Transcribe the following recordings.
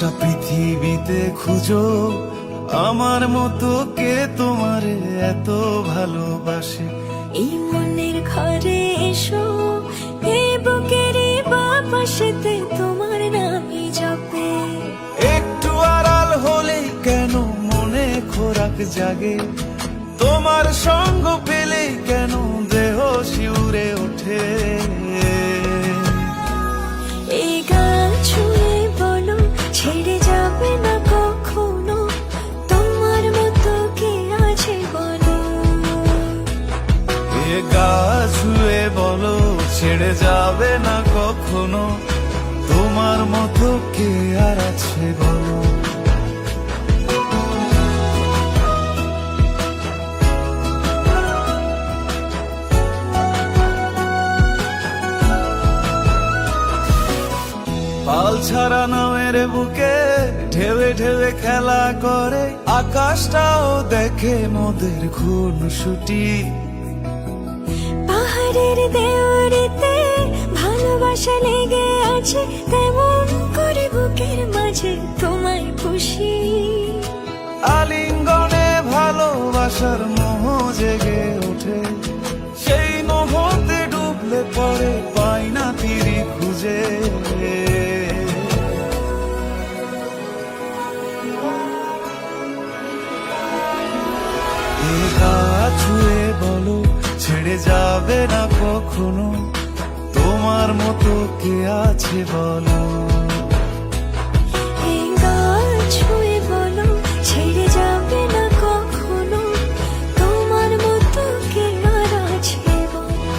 গোটা পৃথিবীতে খুঁজো আমার মতো কে তোমারে এত ভালোবাসে। এই মনের ঘরে এসো, এই বুকেরই বাপাশেতে তোমার নামই জপে। একটু আড়াল হলেই কেন মনে খোরাক জাগে, তোমার সঙ্গ পেলেই কেন দেহ শিউরে ওঠে। এই গান ছুঁয়ে বলো ছেড়ে যাবে না কখনো, তোমার মতো কে আছে বলো। এ গা ছুঁয়ে বলো ছেড়ে যাবে না কখনো, তোমার মতো কে আর আছে বলো। পাল ছাড়া নামের বুকে ঢেউে ঢেউে খেলা করে, আকাশটাও দেখে মোদের খুনসুটি। পাহাড়ের দেওয়ারিতে ভালোবাসা লেগে আছে, তেমন করে বুকের মাঝে তোমায় খুশি। আলিঙ্গনে ভালোবাসার মোহ জেগে ওঠে, সেই মোহতে ডুবলে পরে পাই না তীরি খুঁজে। এ গা ছুঁয়ে বলো ছেড়ে যাবে না কখনো, তোমার মতো কে আছে বলো। এই গান ছুঁয়ে বলো ছেড়ে যাবে না কখনো, তোমার মতো কে আর আছে বলো।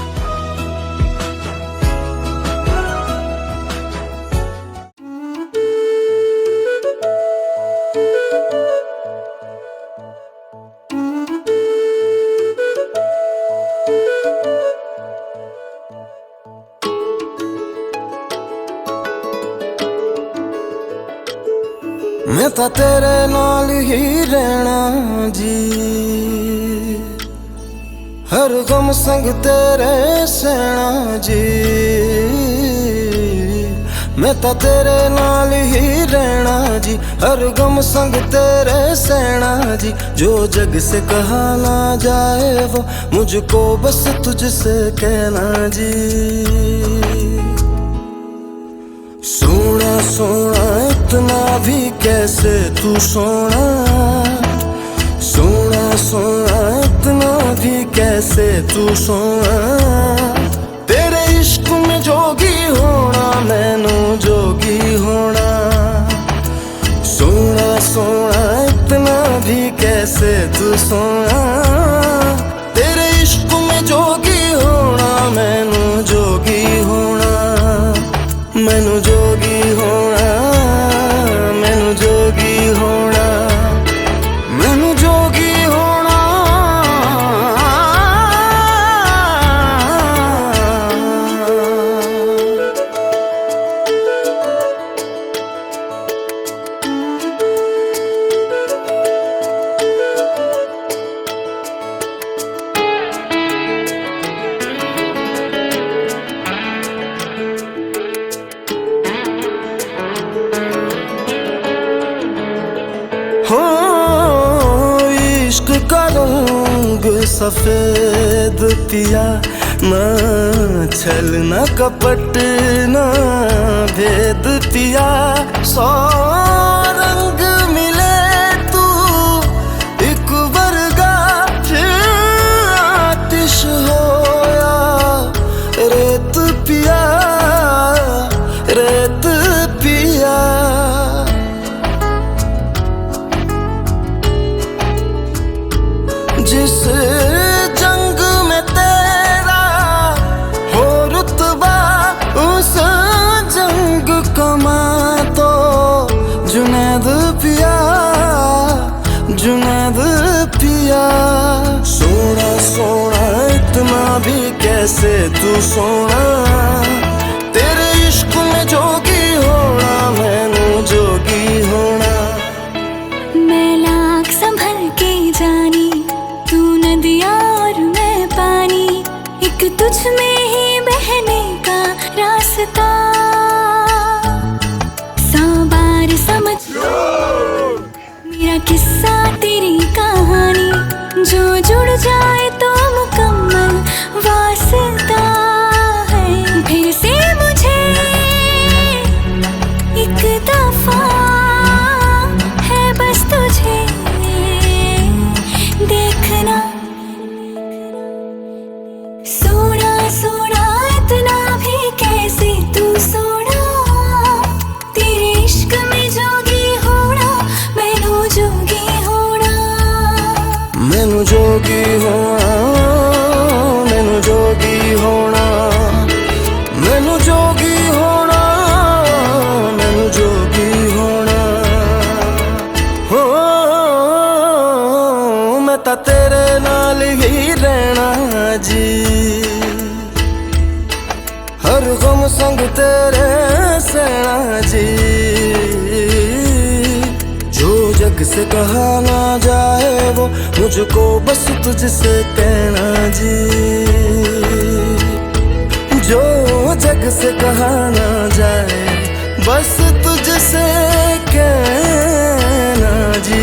मैं तो तेरे नाल ही रहना जी, हर गम संग तेरे सहना जी। मैं तो तेरे नाल ही रहना जी, हर गम संग तेरे सहना जी। जो जग से कहा ना जाए वो मुझको बस तुझसे कहना जी। सोना सोना इतना भी कैसे तू सोना, सोना सोना इतना भी कैसे तू सोना। तेरे इश्क में जोगी होना मैनू जोगी होना। सोना सोना इतना भी कैसे तू सोना। तेरे इश्क में जोगी होना मैनू जोगी होना। मैनू जोगी होना, मैनू जोगी होना, मैनू जोगी होना। हो इश्क का रंग सफेद पिया, ना छल ना कपट ना भेद पिया। सौ रंग मिले तू एक वर्गा, फिर आतिश होया रेत पिया, रेत पिया। जिस जंग में तेरा हो रुतबा, उस जंग कमा तो जुनैद पिया, जुनैद पिया। सोना सोना इतना भी कैसे तू सोना। तेरे इश्क में जोगी होना मैनू जोगी होना। मैं लाख संभल के जानी, तू नदिया और मैं पानी, एक तुझ में ही बहने का रास्ता। 100 बार समझ जोगी होना, मैनू जोगी होना। हो मैं तां तेरे नाल ही रहना जी, हर गम संग तेरे सहना जी। जो जग से कहा ना जाए वो मुझको बस तुझसे कहना जी, जो जग से कहा ना जाए बस तुझसे कहना जी।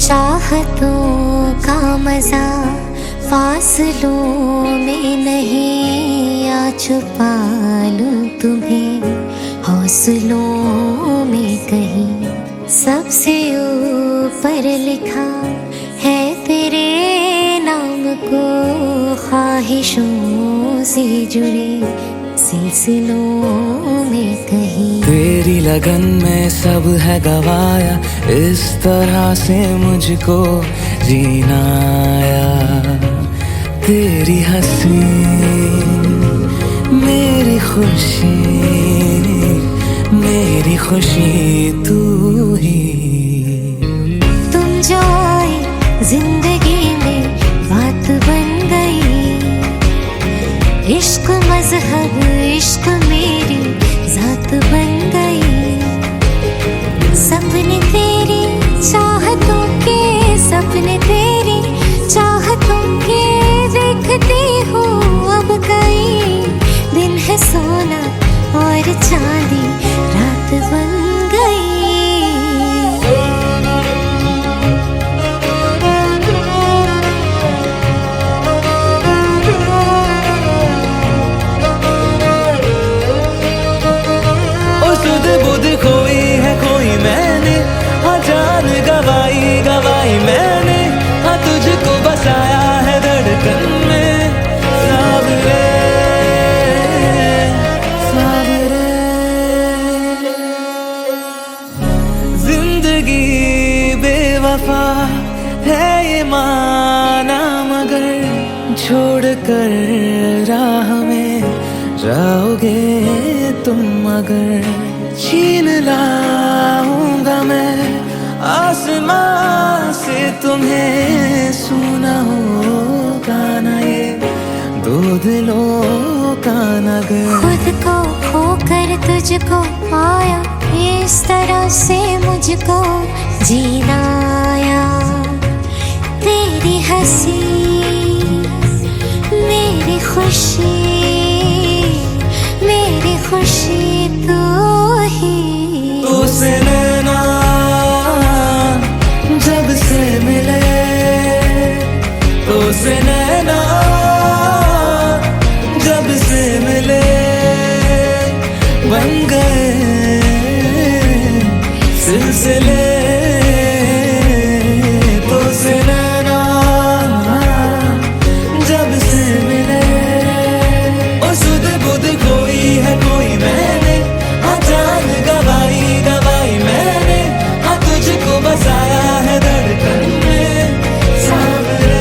चाहतों का मजा फासलों में नहीं, आ छुपा लूं तुम्हें हौसलों में कहीं। सबसे ऊपर लिखा है तेरे नाम को, ख्वाहिशों से जुड़े सिलसिलों में कहीं। तेरी लगन में सब है गवाया, इस तरह से मुझको जीना आया। तेरी हंसी मेरी खुशी, मेरी खुशी तू ही। तुम जो आए जिंदगी में बात बन गई, इश्क मजहब इश्क मेरी जात बन गई। सपने तेरी चाहतों के, सपने तेरी चाहतों के देखती हूँ अब कई। दिन है सोना और चांदी रात बन गई। खोई है कोई मैंने, हाँ जान गवाई गवाई मैंने, हाँ तुझको बसाया है धड़कन में। सावरे सावरे जिंदगी बेवफा है ये माना, मगर छोड़ कर राह में जाओगे तुम अगर। छीन लाऊंगा मैं आसमां से तुम्हें, सुना होगा ना ये दो दिलों का नगर। खुद को खोकर तुझको पाया, इस तरह से मुझको जीना आया। तेरी हंसी मेरी खुशी, मेरी खुशी तू ही। तुझसे नैना जब से मिले, तुझसे नैना जब से मिले, बन गए सिलसिले। तुझसे नैना जब से मिले, ओ सुध बुध कोई है कोई मैंने, हाँ जान गवाई गवाई मैंने, हाँ तुझको बसाया है धड़कन में। सावरे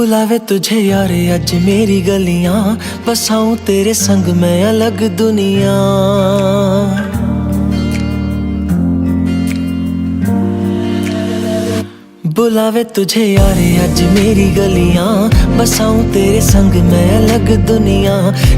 बुलावे तुझे यार अज मेरी गलियां, बसाऊं तेरे संग मैं अलग दुनिया। बुलावे तुझे यार अज मेरी गलियां, बसाऊं तेरे संग मैं अलग दुनिया।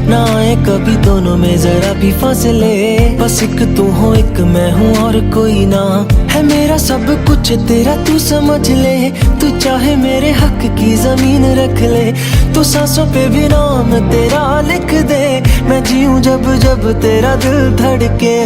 ना आए कभी दोनों में जरा भी फासले, बस एक तू हो एक मैं हूँ और कोई ना। है मेरा सब कुछ तेरा तू समझ ले, तू चाहे मेरे हक की जमीन रख ले। तू सांसों पे भी नाम तेरा लिख दे, मैं जीऊं जब जब तेरा दिल धड़के।